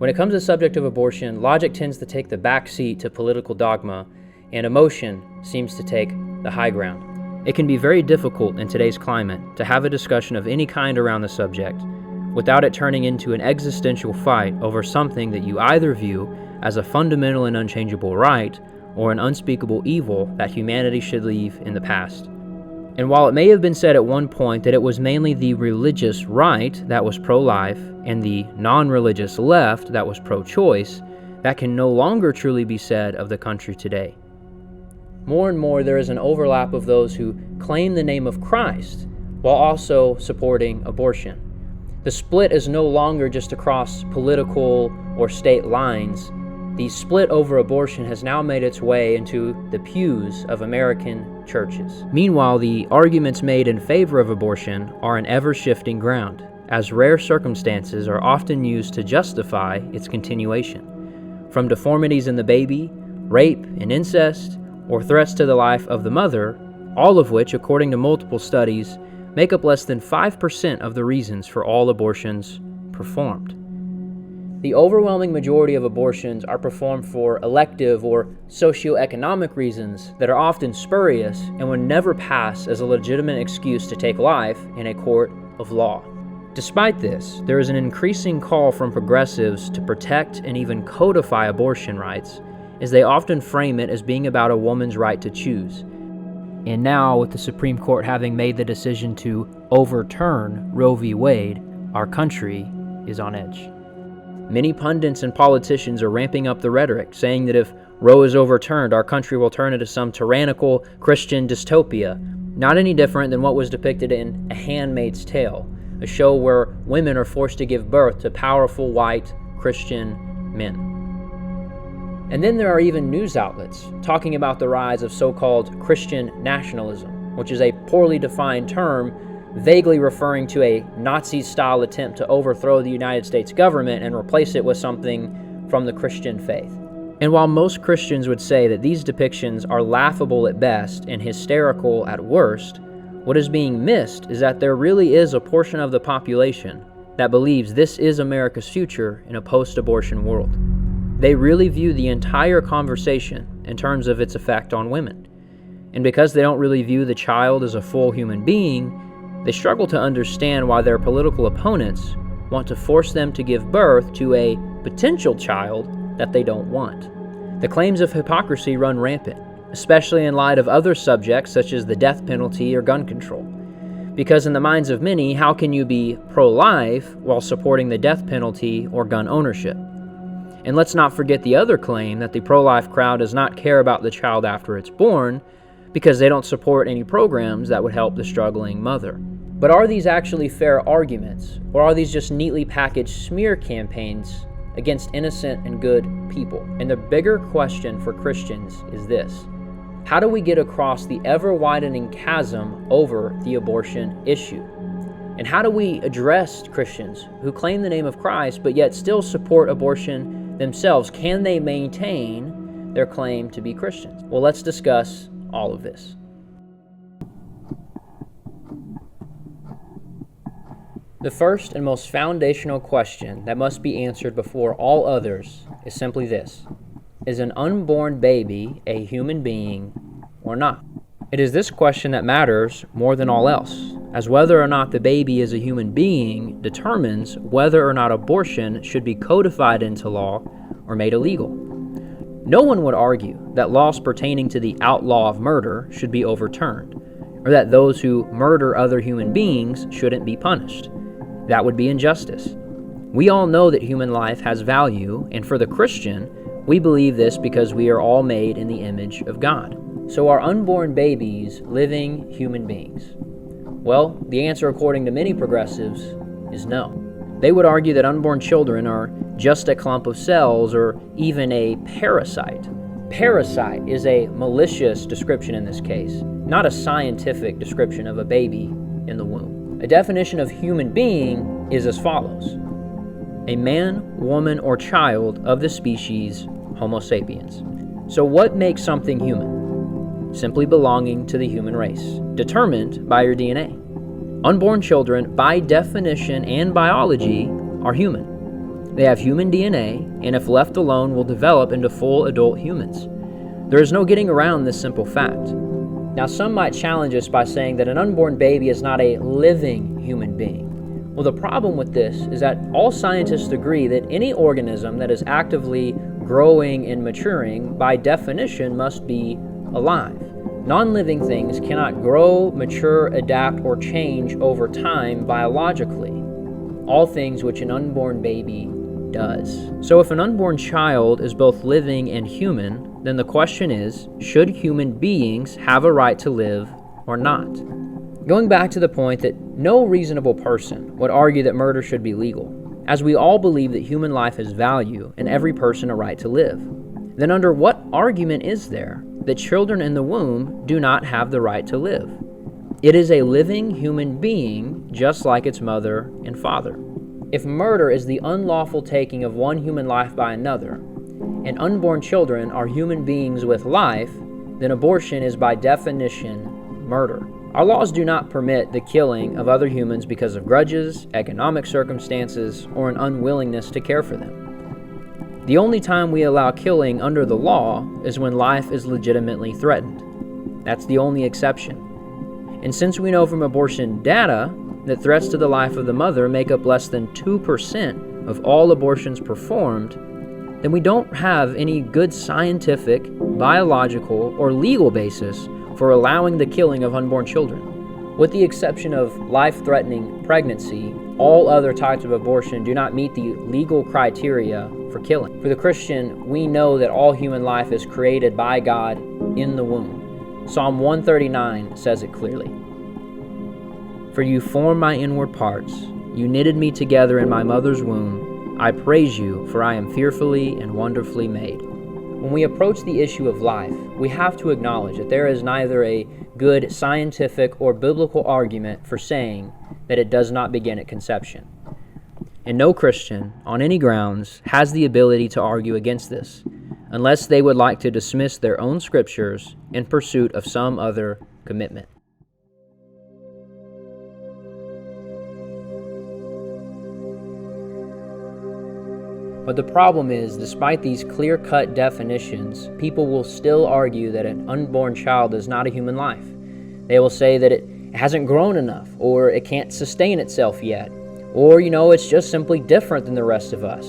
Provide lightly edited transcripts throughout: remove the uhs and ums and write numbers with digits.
When it comes to the subject of abortion, logic tends to take the back seat to political dogma, and emotion seems to take the high ground. It can be very difficult in today's climate to have a discussion of any kind around the subject without it turning into an existential fight over something that you either view as a fundamental and unchangeable right or an unspeakable evil that humanity should leave in the past. And while it may have been said at one point that it was mainly the religious right that was pro-life and the non-religious left that was pro-choice, that can no longer truly be said of the country today. More and more there is an overlap of those who claim the name of Christ while also supporting abortion. The split is no longer just across political or state lines. The split over abortion has now made its way into the pews of American churches. Meanwhile, the arguments made in favor of abortion are an ever-shifting ground, as rare circumstances are often used to justify its continuation. From deformities in the baby, rape and incest, or threats to the life of the mother, all of which, according to multiple studies, make up less than 5% of the reasons for all abortions performed. The overwhelming majority of abortions are performed for elective or socioeconomic reasons that are often spurious and would never pass as a legitimate excuse to take life in a court of law. Despite this, there is an increasing call from progressives to protect and even codify abortion rights, as they often frame it as being about a woman's right to choose. And now, with the Supreme Court having made the decision to overturn Roe v. Wade, our country is on edge. Many pundits and politicians are ramping up the rhetoric, saying that if Roe is overturned, our country will turn into some tyrannical Christian dystopia, not any different than what was depicted in A Handmaid's Tale, a show where women are forced to give birth to powerful white Christian men. And then there are even news outlets talking about the rise of so-called Christian nationalism, which is a poorly defined term vaguely referring to a Nazi-style attempt to overthrow the United States government and replace it with something from the Christian faith. And while most Christians would say that these depictions are laughable at best and hysterical at worst, what is being missed is that there really is a portion of the population that believes this is America's future in a post-abortion world. They really view the entire conversation in terms of its effect on women. And because they don't really view the child as a full human being, they struggle to understand why their political opponents want to force them to give birth to a potential child that they don't want. The claims of hypocrisy run rampant, especially in light of other subjects such as the death penalty or gun control. Because in the minds of many, how can you be pro-life while supporting the death penalty or gun ownership? And let's not forget the other claim that the pro-life crowd does not care about the child after it's born because they don't support any programs that would help the struggling mother. But are these actually fair arguments, or are these just neatly packaged smear campaigns against innocent and good people? And the bigger question for Christians is this: how do we get across the ever-widening chasm over the abortion issue? And how do we address Christians who claim the name of Christ but yet still support abortion themselves? Can they maintain their claim to be Christians? Well, let's discuss all of this. The first and most foundational question that must be answered before all others is simply this: is an unborn baby a human being or not? It is this question that matters more than all else, as whether or not the baby is a human being determines whether or not abortion should be codified into law or made illegal. No one would argue that laws pertaining to the outlaw of murder should be overturned, or that those who murder other human beings shouldn't be punished. That would be injustice. We all know that human life has value, and for the Christian, we believe this because we are all made in the image of God. So are unborn babies living human beings? Well, the answer, according to many progressives, is no. They would argue that unborn children are just a clump of cells or even a parasite. Parasite is a malicious description in this case, not a scientific description of a baby in the womb. A definition of human being is as follows: a man, woman, or child of the species Homo sapiens. So what makes something human? Simply belonging to the human race, determined by your DNA. Unborn children, by definition and biology, are human. They have human DNA, and if left alone, will develop into full adult humans. There is no getting around this simple fact. Now, some might challenge us by saying that an unborn baby is not a living human being. Well, the problem with this is that all scientists agree that any organism that is actively growing and maturing, by definition, must be alive. Non-living things cannot grow, mature, adapt, or change over time biologically. All things which an unborn baby does. So if an unborn child is both living and human, then the question is, should human beings have a right to live or not? Going back to the point that no reasonable person would argue that murder should be legal, as we all believe that human life has value and every person a right to live, then under what argument is there that children in the womb do not have the right to live? It is a living human being just like its mother and father. If murder is the unlawful taking of one human life by another, and unborn children are human beings with life, then abortion is by definition murder. Our laws do not permit the killing of other humans because of grudges, economic circumstances, or an unwillingness to care for them. The only time we allow killing under the law is when life is legitimately threatened. That's the only exception. And since we know from abortion data that threats to the life of the mother make up less than 2% of all abortions performed, then we don't have any good scientific, biological, or legal basis for allowing the killing of unborn children. With the exception of life-threatening pregnancy, all other types of abortion do not meet the legal criteria for killing. For the Christian, we know that all human life is created by God in the womb. Psalm 139 says it clearly. For you formed my inward parts, you knitted me together in my mother's womb. I praise you, for I am fearfully and wonderfully made. When we approach the issue of life, we have to acknowledge that there is neither a good scientific or biblical argument for saying that it does not begin at conception. And no Christian, on any grounds, has the ability to argue against this, unless they would like to dismiss their own scriptures in pursuit of some other commitment. But the problem is, despite these clear-cut definitions, people will still argue that an unborn child is not a human life. They will say that it hasn't grown enough, or it can't sustain itself yet, or, it's just simply different than the rest of us.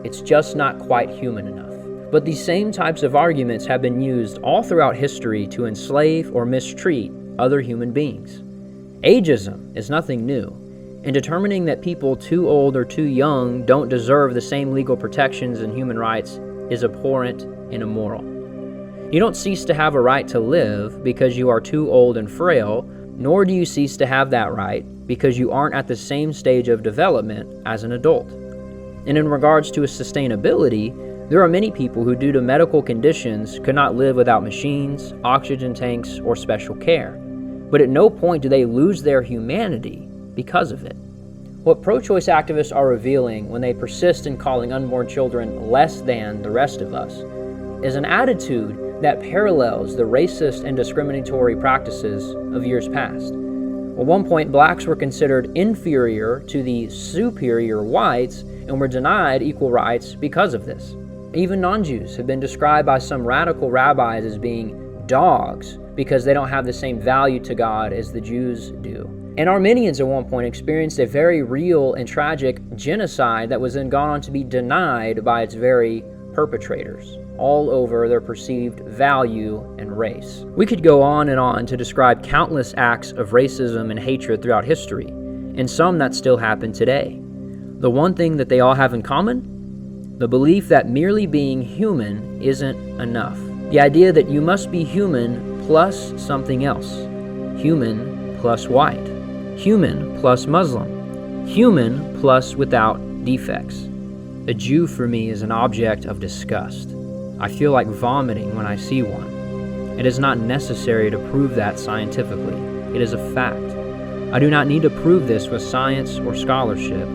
It's just not quite human enough. But these same types of arguments have been used all throughout history to enslave or mistreat other human beings. Ageism is nothing new. And determining that people too old or too young don't deserve the same legal protections and human rights is abhorrent and immoral. You don't cease to have a right to live because you are too old and frail, nor do you cease to have that right because you aren't at the same stage of development as an adult. And in regards to sustainability, there are many people who, due to medical conditions, could not live without machines, oxygen tanks, or special care. But at no point do they lose their humanity because of it. What pro-choice activists are revealing when they persist in calling unborn children less than the rest of us is an attitude that parallels the racist and discriminatory practices of years past. At one point, blacks were considered inferior to the superior whites and were denied equal rights because of this. Even non-Jews have been described by some radical rabbis as being dogs because they don't have the same value to God as the Jews do. And Armenians at one point experienced a very real and tragic genocide that was then gone on to be denied by its very perpetrators, all over their perceived value and race. We could go on and on to describe countless acts of racism and hatred throughout history, and some that still happen today. The one thing that they all have in common? The belief that merely being human isn't enough. The idea that you must be human plus something else. Human plus white. Human plus Muslim. Human plus without defects. A Jew for me is an object of disgust. I feel like vomiting when I see one. It is not necessary to prove that scientifically. It is a fact. I do not need to prove this with science or scholarship.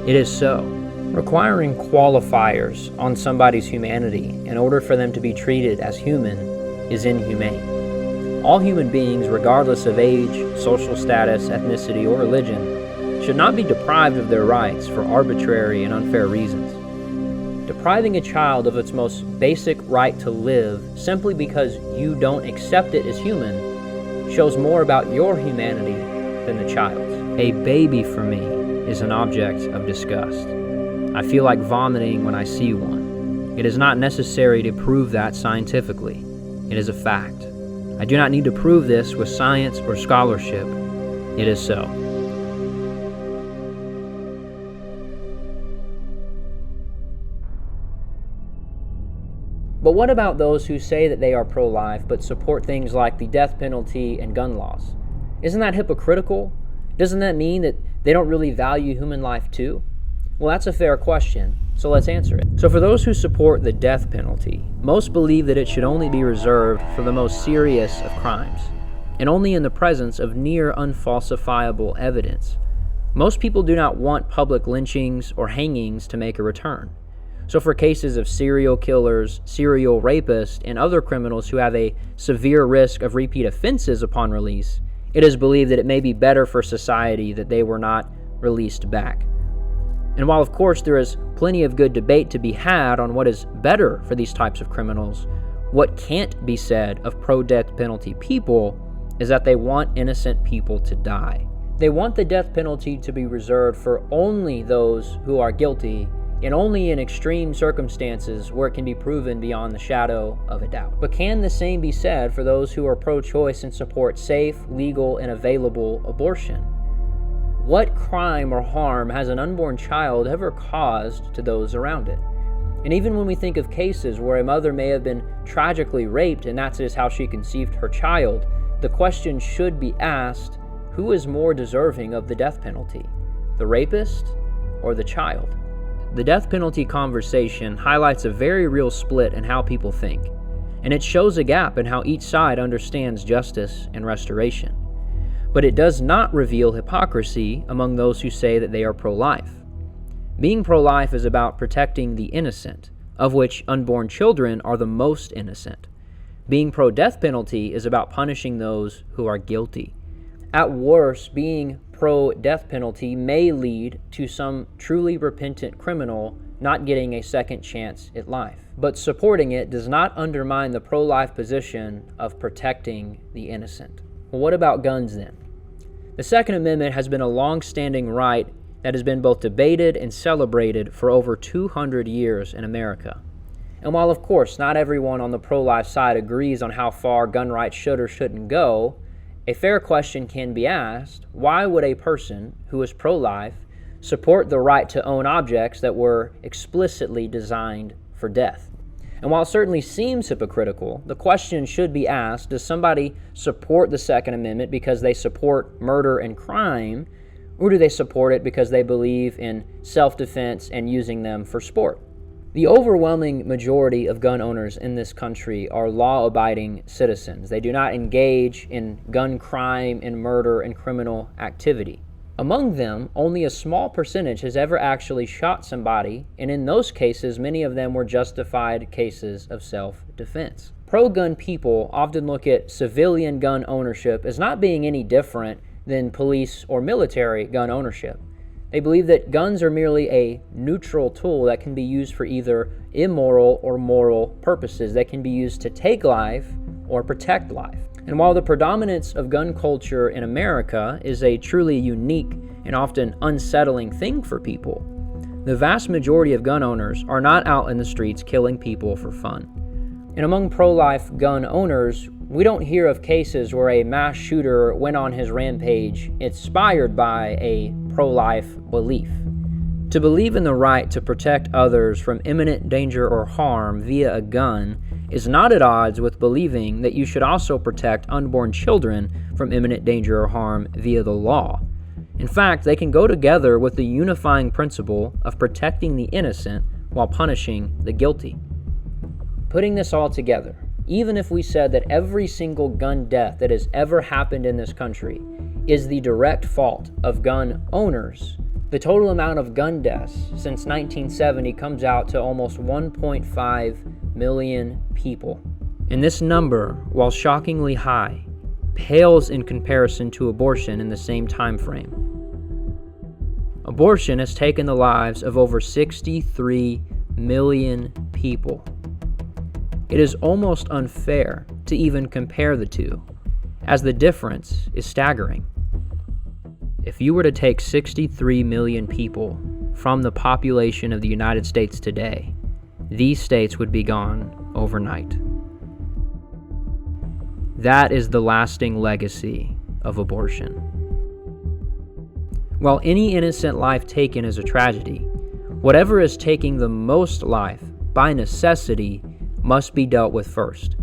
It is so. Requiring qualifiers on somebody's humanity in order for them to be treated as human is inhumane. All human beings, regardless of age, social status, ethnicity, or religion, should not be deprived of their rights for arbitrary and unfair reasons. Depriving a child of its most basic right to live simply because you don't accept it as human shows more about your humanity than the child's. A baby for me is an object of disgust. I feel like vomiting when I see one. It is not necessary to prove that scientifically. It is a fact. I do not need to prove this with science or scholarship. It is so. But what about those who say that they are pro-life but support things like the death penalty and gun laws? Isn't that hypocritical? Doesn't that mean that they don't really value human life too? Well, that's a fair question, so let's answer it. So for those who support the death penalty, most believe that it should only be reserved for the most serious of crimes, and only in the presence of near unfalsifiable evidence. Most people do not want public lynchings or hangings to make a return. So for cases of serial killers, serial rapists, and other criminals who have a severe risk of repeat offenses upon release, it is believed that it may be better for society that they were not released back. And while of course there is plenty of good debate to be had on what is better for these types of criminals, what can't be said of pro-death penalty people is that they want innocent people to die. They want the death penalty to be reserved for only those who are guilty, and only in extreme circumstances where it can be proven beyond the shadow of a doubt. But can the same be said for those who are pro-choice and support safe, legal, and available abortion? What crime or harm has an unborn child ever caused to those around it? And even when we think of cases where a mother may have been tragically raped and that's just how she conceived her child, the question should be asked, who is more deserving of the death penalty, the rapist or the child? The death penalty conversation highlights a very real split in how people think, and it shows a gap in how each side understands justice and restoration. But it does not reveal hypocrisy among those who say that they are pro-life. Being pro-life is about protecting the innocent, of which unborn children are the most innocent. Being pro-death penalty is about punishing those who are guilty. At worst, being pro-death penalty may lead to some truly repentant criminal not getting a second chance at life. But supporting it does not undermine the pro-life position of protecting the innocent. Well, what about guns then? The Second Amendment has been a long-standing right that has been both debated and celebrated for over 200 years in America. And while of course not everyone on the pro-life side agrees on how far gun rights should or shouldn't go, a fair question can be asked, why would a person who is pro-life support the right to own objects that were explicitly designed for death? And while it certainly seems hypocritical, the question should be asked, does somebody support the Second Amendment because they support murder and crime, or do they support it because they believe in self-defense and using them for sport? The overwhelming majority of gun owners in this country are law-abiding citizens. They do not engage in gun crime and murder and criminal activity. Among them, only a small percentage has ever actually shot somebody, and in those cases, many of them were justified cases of self-defense. Pro-gun people often look at civilian gun ownership as not being any different than police or military gun ownership. They believe that guns are merely a neutral tool that can be used for either immoral or moral purposes, that can be used to take life or protect life. And while the predominance of gun culture in America is a truly unique and often unsettling thing for people, the vast majority of gun owners are not out in the streets killing people for fun. And among pro-life gun owners, we don't hear of cases where a mass shooter went on his rampage inspired by a pro-life belief. To believe in the right to protect others from imminent danger or harm via a gun is not at odds with believing that you should also protect unborn children from imminent danger or harm via the law. In fact, they can go together with the unifying principle of protecting the innocent while punishing the guilty. Putting this all together, even if we said that every single gun death that has ever happened in this country is the direct fault of gun owners, the total amount of gun deaths since 1970 comes out to almost 1.5 million people. And this number, while shockingly high, pales in comparison to abortion in the same time frame. Abortion has taken the lives of over 63 million people. It is almost unfair to even compare the two, as the difference is staggering. If you were to take 63 million people from the population of the United States today, these states would be gone overnight. That is the lasting legacy of abortion. While any innocent life taken is a tragedy, whatever is taking the most life by necessity must be dealt with first.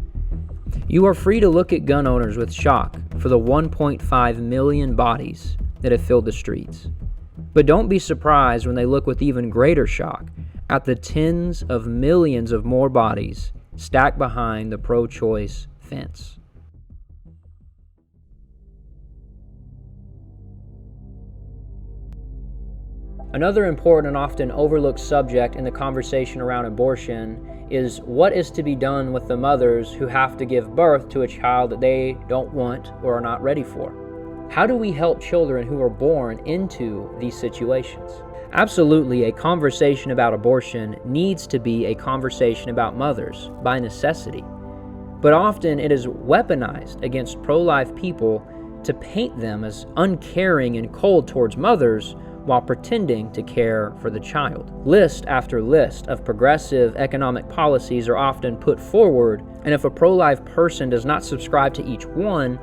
You are free to look at gun owners with shock for the 1.5 million bodies that have filled the streets. But don't be surprised when they look with even greater shock at the tens of millions of more bodies stacked behind the pro-choice fence. Another important and often overlooked subject in the conversation around abortion is what is to be done with the mothers who have to give birth to a child that they don't want or are not ready for. How do we help children who are born into these situations? Absolutely, a conversation about abortion needs to be a conversation about mothers by necessity. But often it is weaponized against pro-life people to paint them as uncaring and cold towards mothers while pretending to care for the child. List after list of progressive economic policies are often put forward, and if a pro-life person does not subscribe to each one,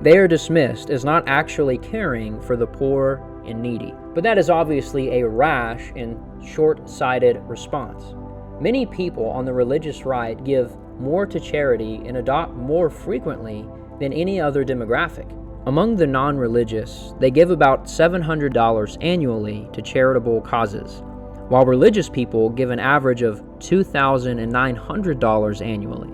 they are dismissed as not actually caring for the poor and needy. But that is obviously a rash and short-sighted response. Many people on the religious right give more to charity and adopt more frequently than any other demographic. Among the non-religious, they give about $700 annually to charitable causes, while religious people give an average of $2,900 annually.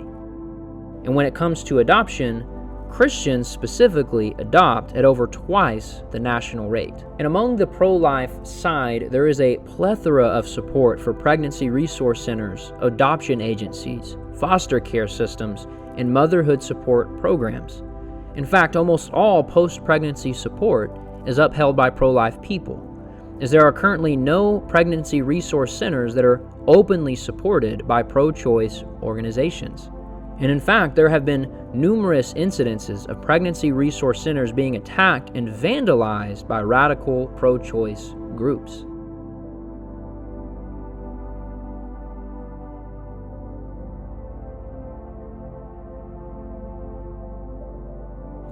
And when it comes to adoption, Christians specifically adopt at over twice the national rate. And among the pro-life side, there is a plethora of support for pregnancy resource centers, adoption agencies, foster care systems, and motherhood support programs. In fact, almost all post-pregnancy support is upheld by pro-life people, as there are currently no pregnancy resource centers that are openly supported by pro-choice organizations. And in fact, there have been numerous incidences of pregnancy resource centers being attacked and vandalized by radical pro-choice groups.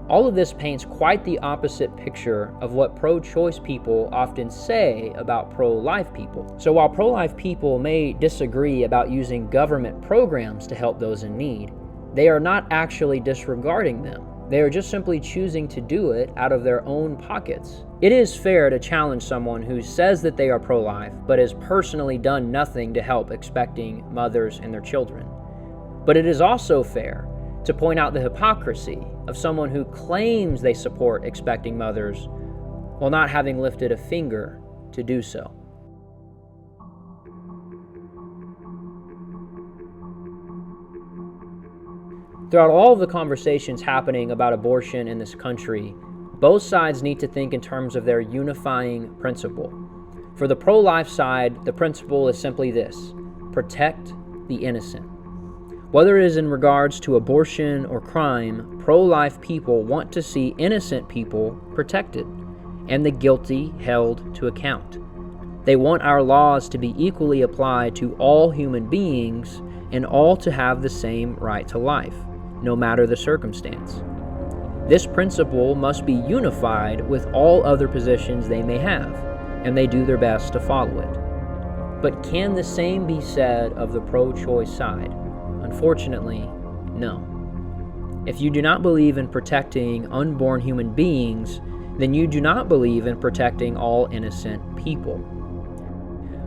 All of this paints quite the opposite picture of what pro-choice people often say about pro-life people. So while pro-life people may disagree about using government programs to help those in need, they are not actually disregarding them. They are just simply choosing to do it out of their own pockets. It is fair to challenge someone who says that they are pro-life, but has personally done nothing to help expecting mothers and their children. But it is also fair to point out the hypocrisy of someone who claims they support expecting mothers while not having lifted a finger to do so. Throughout all of the conversations happening about abortion in this country, both sides need to think in terms of their unifying principle. For the pro-life side, the principle is simply this: protect the innocent. Whether it is in regards to abortion or crime, pro-life people want to see innocent people protected and the guilty held to account. They want our laws to be equally applied to all human beings and all to have the same right to life, no matter the circumstance. This principle must be unified with all other positions they may have, and they do their best to follow it. But can the same be said of the pro-choice side? Unfortunately, no. If you do not believe in protecting unborn human beings, then you do not believe in protecting all innocent people.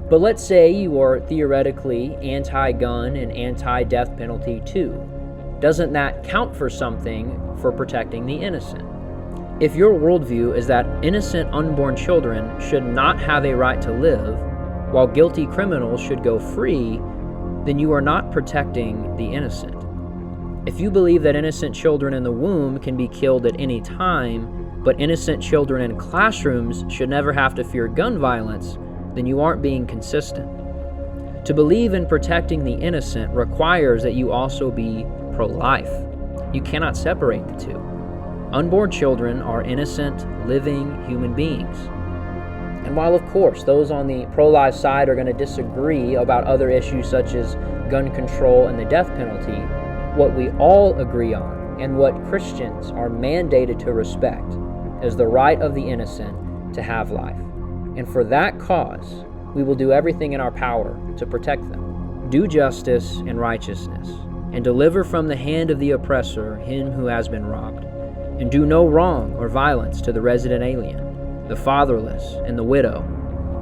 But let's say you are theoretically anti-gun and anti-death penalty too. Doesn't that count for something for protecting the innocent? If your worldview is that innocent unborn children should not have a right to live, while guilty criminals should go free, then you are not protecting the innocent. If you believe that innocent children in the womb can be killed at any time, but innocent children in classrooms should never have to fear gun violence, then you aren't being consistent. To believe in protecting the innocent requires that you also be pro-life. You cannot separate the two. Unborn children are innocent, living human beings. And while, of course, those on the pro-life side are going to disagree about other issues such as gun control and the death penalty, what we all agree on and what Christians are mandated to respect is the right of the innocent to have life. And for that cause, we will do everything in our power to protect them. Do justice and righteousness, and deliver from the hand of the oppressor him who has been robbed. And do no wrong or violence to the resident alien, the fatherless, and the widow,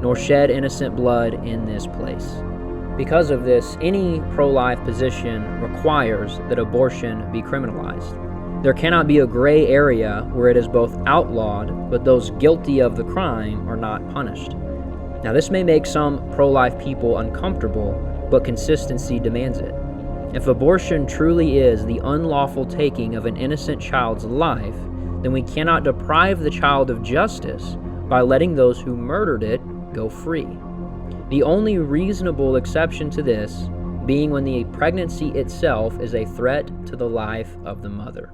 nor shed innocent blood in this place. Because of this, any pro-life position requires that abortion be criminalized. There cannot be a gray area where it is both outlawed, but those guilty of the crime are not punished. Now, this may make some pro-life people uncomfortable, but consistency demands it. If abortion truly is the unlawful taking of an innocent child's life, then we cannot deprive the child of justice by letting those who murdered it go free. The only reasonable exception to this being when the pregnancy itself is a threat to the life of the mother.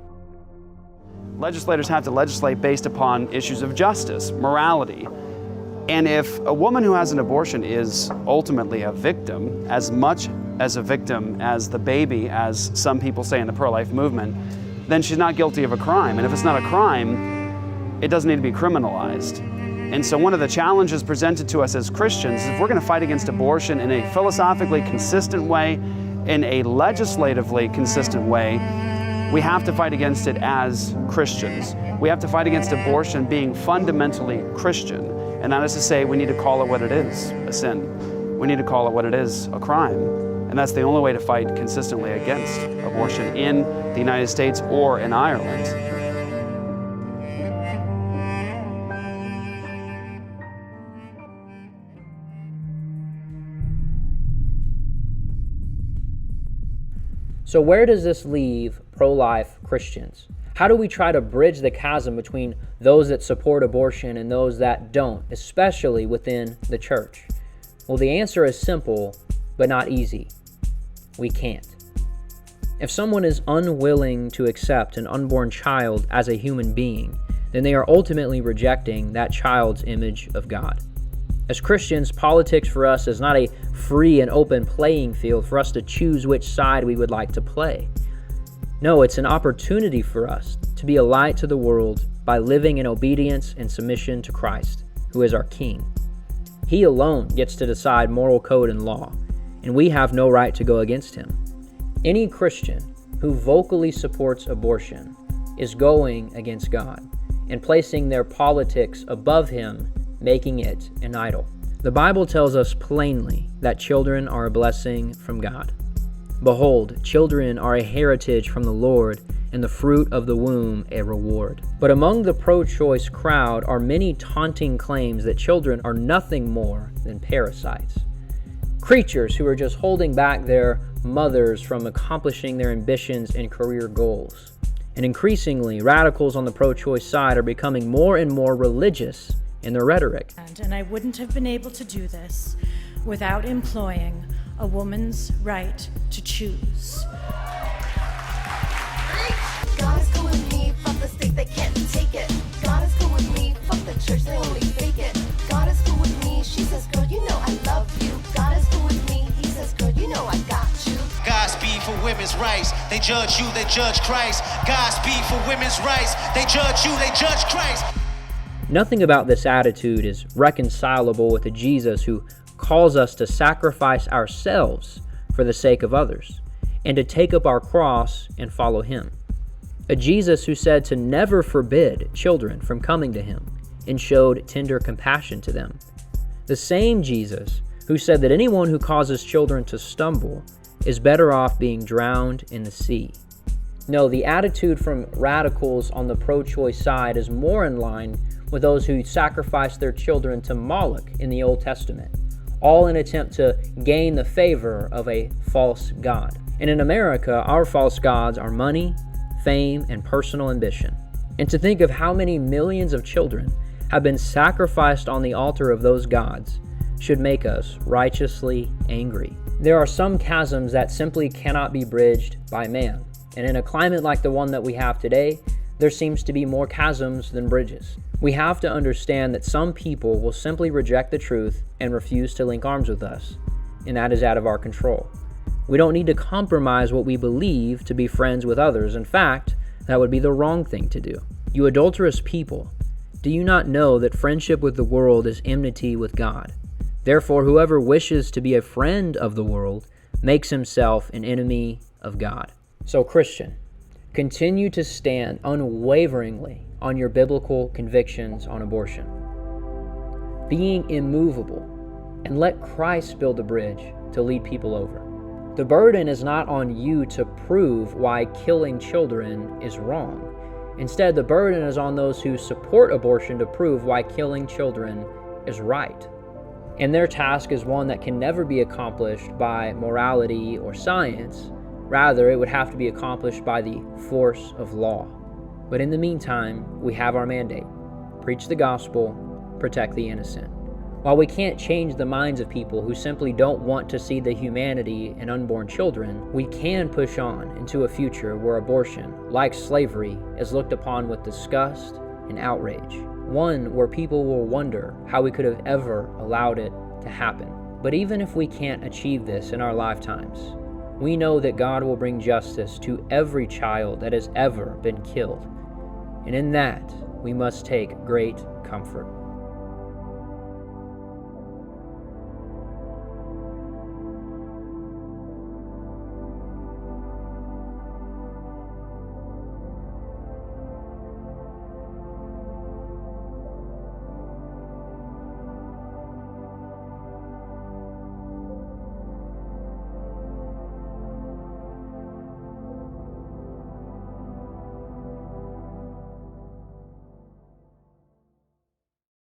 Legislators have to legislate based upon issues of justice, morality. And if a woman who has an abortion is ultimately a victim, as much as a victim as the baby, as some people say in the pro-life movement, then she's not guilty of a crime. And if it's not a crime, it doesn't need to be criminalized. And so one of the challenges presented to us as Christians is if we're going to fight against abortion in a philosophically consistent way, in a legislatively consistent way, we have to fight against it as Christians. We have to fight against abortion being fundamentally Christian. And that is to say, we need to call it what it is, a sin. We need to call it what it is, a crime. And that's the only way to fight consistently against abortion in the United States or in Ireland. So where does this leave pro-life Christians? How do we try to bridge the chasm between those that support abortion and those that don't, especially within the church? Well, the answer is simple, but not easy. We can't. If someone is unwilling to accept an unborn child as a human being, then they are ultimately rejecting that child's image of God. As Christians, politics for us is not a free and open playing field for us to choose which side we would like to play. No, it's an opportunity for us to be a light to the world by living in obedience and submission to Christ, who is our King. He alone gets to decide moral code and law, and we have no right to go against him. Any Christian who vocally supports abortion is going against God and placing their politics above him, making it an idol. The Bible tells us plainly that children are a blessing from God. Behold, children are a heritage from the Lord, and the fruit of the womb a reward. But among the pro-choice crowd are many taunting claims that children are nothing more than parasites. Creatures who are just holding back their mothers from accomplishing their ambitions and career goals. And increasingly, radicals on the pro-choice side are becoming more and more religious in their rhetoric. And I wouldn't have been able to do this without employing a woman's right to choose. God is cool with me, fuck the state, they can't take it. God is cool with me, fuck the church, they only fake it. God is cool with me, she says, girl, you know I love you. God is cool with me, he says, girl, you know I got you. Godspeed for women's rights, they judge you, they judge Christ. Godspeed for women's rights, they judge you, they judge Christ. Nothing about this attitude is reconcilable with a Jesus who calls us to sacrifice ourselves for the sake of others, and to take up our cross and follow him. A Jesus who said to never forbid children from coming to him, and showed tender compassion to them. The same Jesus who said that anyone who causes children to stumble is better off being drowned in the sea. No, the attitude from radicals on the pro-choice side is more in line with those who sacrificed their children to Moloch in the Old Testament, all in an attempt to gain the favor of a false god. And in America, our false gods are money, fame, and personal ambition. And to think of how many millions of children have been sacrificed on the altar of those gods should make us righteously angry. There are some chasms that simply cannot be bridged by man, and in a climate like the one that we have today, there seems to be more chasms than bridges. We have to understand that some people will simply reject the truth and refuse to link arms with us, and that is out of our control. We don't need to compromise what we believe to be friends with others. In fact, that would be the wrong thing to do. You adulterous people, do you not know that friendship with the world is enmity with God? Therefore, whoever wishes to be a friend of the world makes himself an enemy of God. So, Christian, continue to stand unwaveringly on your biblical convictions on abortion, being immovable, and let Christ build a bridge to lead people over. The burden is not on you to prove why killing children is wrong. Instead, the burden is on those who support abortion to prove why killing children is right. And their task is one that can never be accomplished by morality or science. Rather, it would have to be accomplished by the force of law. But in the meantime, we have our mandate: preach the gospel, protect the innocent. While we can't change the minds of people who simply don't want to see the humanity in unborn children, we can push on into a future where abortion, like slavery, is looked upon with disgust and outrage. One where people will wonder how we could have ever allowed it to happen. But even if we can't achieve this in our lifetimes, we know that God will bring justice to every child that has ever been killed. And in that, we must take great comfort.